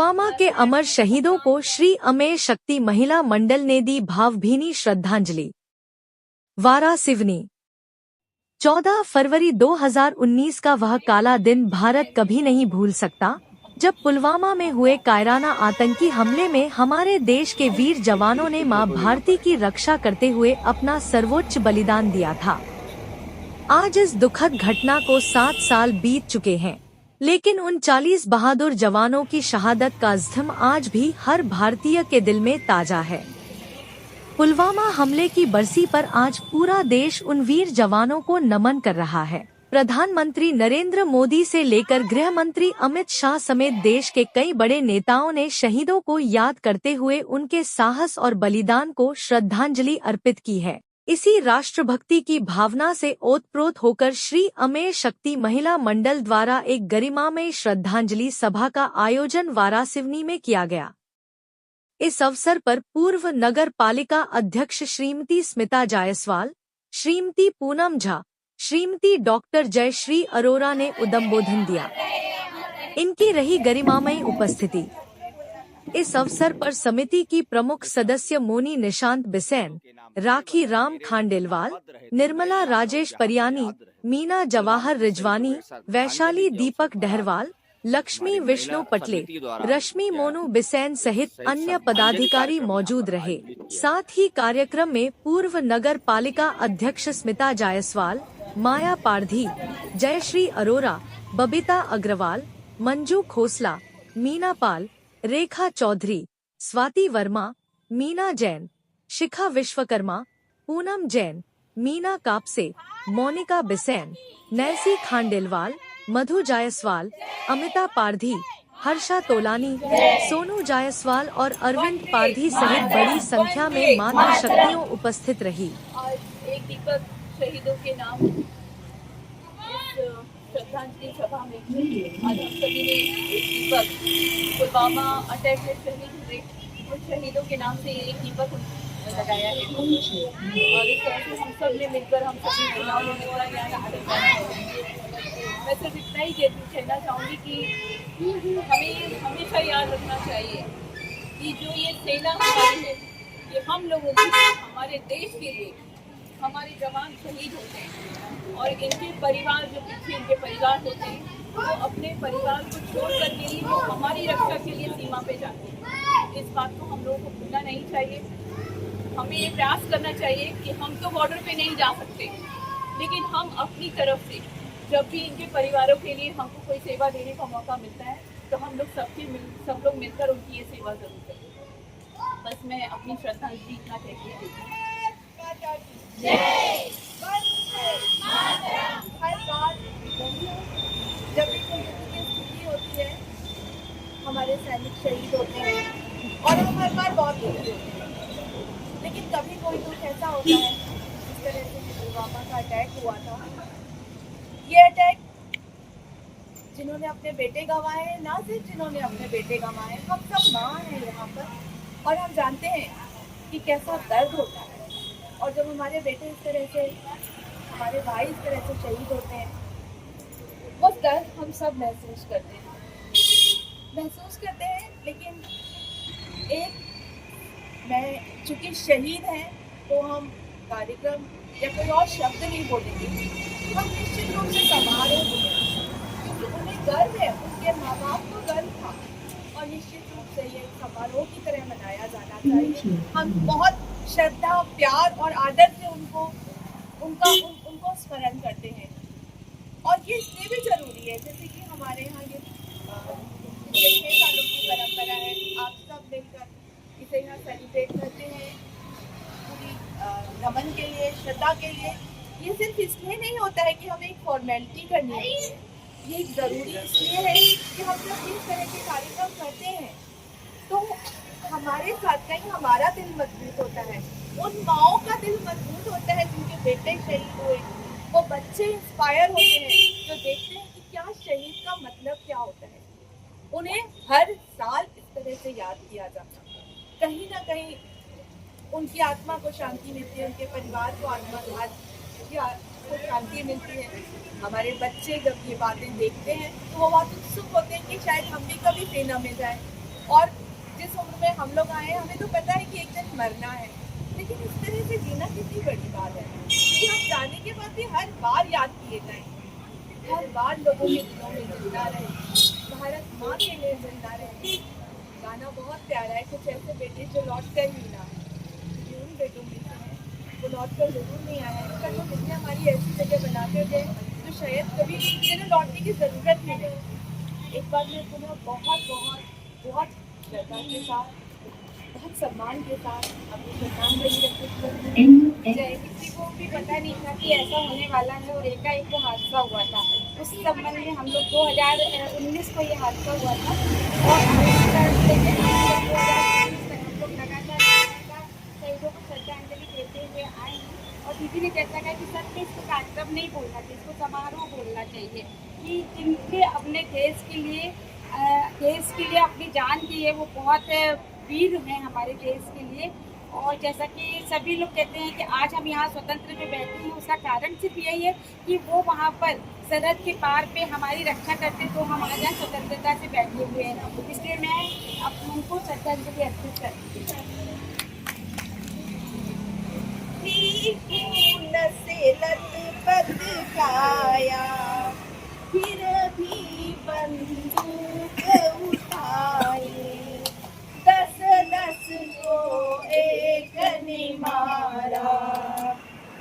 पुलवामा के अमर शहीदों को श्री अमेय शक्ति महिला मंडल ने दी भावभीनी श्रद्धांजलि। वारासिवनी 14 फरवरी 2019 का वह काला दिन भारत कभी नहीं भूल सकता, जब पुलवामा में हुए कायराना आतंकी हमले में हमारे देश के वीर जवानों ने मां भारती की रक्षा करते हुए अपना सर्वोच्च बलिदान दिया था। आज इस दुखद घटना को 7 साल बीत चुके हैं, लेकिन उन 40 बहादुर जवानों की शहादत का ज़ख्म आज भी हर भारतीय के दिल में ताजा है। पुलवामा हमले की बरसी पर आज पूरा देश उन वीर जवानों को नमन कर रहा है। प्रधानमंत्री नरेंद्र मोदी से लेकर गृह मंत्री अमित शाह समेत देश के कई बड़े नेताओं ने शहीदों को याद करते हुए उनके साहस और बलिदान को श्रद्धांजलि अर्पित की है। इसी राष्ट्रभक्ति की भावना से ओतप्रोत होकर श्री अमेय शक्ति महिला मंडल द्वारा एक गरिमामय श्रद्धांजलि सभा का आयोजन वारासिवनी में किया गया। इस अवसर पर पूर्व नगर पालिका अध्यक्ष श्रीमती स्मिता जायसवाल, श्रीमती पूनम झा, श्रीमती डॉक्टर जयश्री अरोरा ने उद्बोधन दिया। इनकी रही गरिमामयी उपस्थिति। इस अवसर पर समिति की प्रमुख सदस्य मोनी निशांत बिसेन, राखी राम खांडेलवाल, निर्मला राजेश परियानी, मीना जवाहर रिजवानी, वैशाली दीपक डहरवाल, लक्ष्मी विष्णु पटले, रश्मि मोनू बिसेन सहित अन्य पदाधिकारी मौजूद रहे। साथ ही कार्यक्रम में पूर्व नगर पालिका अध्यक्ष स्मिता जायसवाल, माया पारधी, जयश्री अरोरा, बबीता अग्रवाल, मंजू खोसला, मीना पाल, रेखा चौधरी, स्वाति वर्मा, मीना जैन, शिखा विश्वकर्मा, पूनम जैन, मीना कापसे, मोनिका बिसेन, नैसी खांडेलवाल, मधु जायसवाल, अमिता पारधी, हर्षा तोलानी, सोनू जायसवाल और अरविंद पारधी सहित बड़ी संख्या में माता शक्तियों उपस्थित रही। एक दीपक शहीदों के नाम श्रद्धांजलि सभा में आज हम सभी ने दीपक पुलवामा अटैक में शहीद हुए उन शहीदों के नाम से एक दीपक लगाया है और इस तरह से हम सब ने मिलकर हम सभी महिलाओं ने मिलकर मैं सिर्फ इतना ही कहना चाहूँगी कि हमें हमेशा याद रखना चाहिए कि जो ये सेना हमारी है, ये हम लोगों के लिए, हमारे देश के लिए हमारे जवान शहीद होते हैं और इनके परिवार जो पीछे इनके परिवार होते हैं वो अपने परिवार को छोड़ कर के लिए वो हमारी रक्षा के लिए सीमा पे जाते हैं। इस बात को हम लोगों को भूलना नहीं चाहिए। हमें ये प्रयास करना चाहिए कि हम तो बॉर्डर पे नहीं जा सकते, लेकिन हम अपनी तरफ से जब भी इनके परिवारों के लिए हमको कोई सेवा देने का मौका मिलता है तो हम लोग सब लोग मिलकर उनकी ये सेवा जरूर करें। बस मैं अपनी श्रद्धांजलि इतना कहती हूँ। हर बार जब भी कोई युद्ध की स्थिति होती है हमारे सैनिक शहीद होते हैं और हम हर बार बहुत दुखी होते हैं, लेकिन कभी कोई दुख ऐसा होता है जिस तरह से पुलवामा का अटैक हुआ था। ये अटैक जिन्होंने अपने बेटे गंवाए हैं, ना सिर्फ जिन्होंने अपने बेटे गंवाए, हम सब माँ हैं यहाँ पर और हम जानते हैं कि कैसा दर्द होता है। और जब हमारे बेटे इस तरह से, हमारे भाई इस तरह से शहीद होते हैं, वो दर्द हम सब महसूस करते हैं। लेकिन एक मैं चूँकि शहीद हैं तो हम कार्यक्रम या कोई और शब्द नहीं बोलेंगे, हम निश्चित रूप से समारोह बोलेंगे क्योंकि उन्हें गर्व है, उनके माँ बाप को गर्व था और निश्चित रूप से ये समारोह की तरह मनाया जाना चाहिए। हम बहुत श्रद्धा, प्यार और आदर से उनको स्मरण करते हैं और ये इसलिए भी जरूरी है जैसे कि हमारे यहाँ ये 6 सालों की परंपरा है। आप सब मिलकर इसे यहाँ सेलिब्रेट करते हैं पूरी नमन के लिए, श्रद्धा के लिए। ये सिर्फ इसलिए नहीं होता है कि हमें एक फॉर्मेलिटी करनी है, ये ज़रूरी इसलिए है कि हम जब इस तरह के कार्यक्रम करते हैं तो हमारे साथ कहीं हमारा दिल मजबूत होता है, उन माओं का दिल मजबूत होता है जिनके बेटे शहीद हुए, वो बच्चे इंस्पायर होते हैं जो देखते हैं कि क्या शहीद का मतलब क्या होता है। उन्हें हर साल इस तरह से याद किया जाता है, कहीं ना कहीं उनकी आत्मा को शांति मिलती है, उनके परिवार को को शांति मिलती है। हमारे बच्चे जब ये बातें देखते हैं तो वो बहुत उत्सुक होते हैं कि शायद हम भी कभी सेना में जाएं, और जिस उम्र में हम लोग आए हैं हमें तो पता है कि एक दिन मरना है, लेकिन इस तरह से जीना कितनी बड़ी बात है कि हम जाने के बाद भी हर बार याद किए जाएं, हर बार लोगों के दिलों में जिंदा रहे, भारत माँ के लिए जिंदा रहे। गाना बहुत प्यारा है, कुछ ऐसे बेटे जो लौट कर ही ना आए। ये उन बेटों में से है, वो लौट कर जरूर नहीं आया है, पर वो दुनिया हमारी ऐसी जगह बनाते गए जो शायद कभी जिन्हें लौटने की जरूरत ही नहीं। एक बार मैं तुम्हें बहुत बहुत बहुत श्रद्धा के साथ, बहुत सम्मान के साथ अपनी श्रद्धांजलि अर्पित करती हूँ। जय, किसी को भी पता नहीं था कि ऐसा होने वाला है और एकाएक वो हादसा हुआ था। उस संबंध में हम लोग 2019 को ये हादसा हुआ था और हम लोग लगातार शहीदों को श्रद्धांजलि देते हुए आए हैं। और दीदी ने कैसा कहा कि सर इसको कार्यक्रम नहीं बोलना चाहिए, इसको समारोह बोलना चाहिए, कि जिनके अपने देश के लिए अपनी जान दी है, वो बहुत वीर हैं हमारे देश के लिए। और जैसा कि सभी लोग कहते हैं कि आज हम यहाँ स्वतंत्र में बैठे हैं, उसका कारण सिर्फ यही है कि वो वहाँ पर सरहद के पार पे हमारी रक्षा करते, तो हम आज यहाँ स्वतंत्रता से बैठे हुए हैं। इसलिए मैं उनको श्रद्धांजलि अर्पित करती हूँ। से लथपथ काया, फिर भी बंदूक उठाए, 10-10 को एक ने मारा,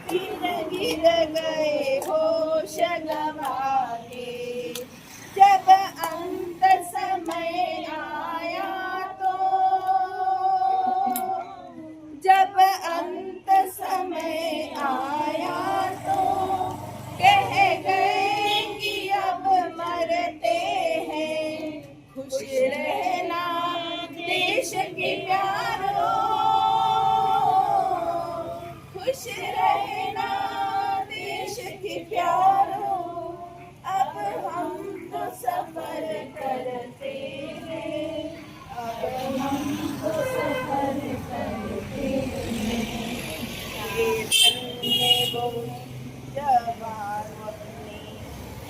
फिर गिर गए होश गंवा के। जब अंत समय आया तो, जब अंत समय आया तो कह गए कि अब मरते हैं। खुश रहना देश के प्यारों, खुश रहना देश के प्यारों, अब हम तो सफर करते हैं, अब हम तो सफर करते हैं। धन्य वो जवान अपने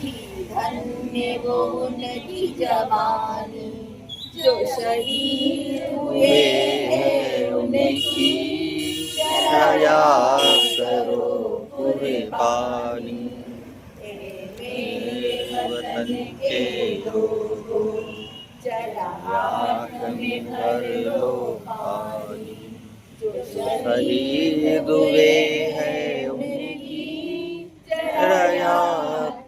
की, धन्य वो उनकी जवानी, जो शहीद हुए हैं उनकी दया करो कुर्बानी। वतन के लोगों जरा आग में भर लो पानी, शहीद हुए हैं उनकी दया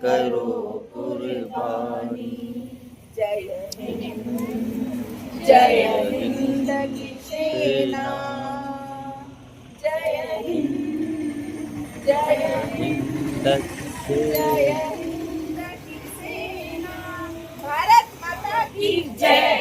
करो कुर्बानी। जय हिंद, जय हिंद की सेना, जय हिंद, जय हिंद, जय हिंद की सेना, भारत माता की जय।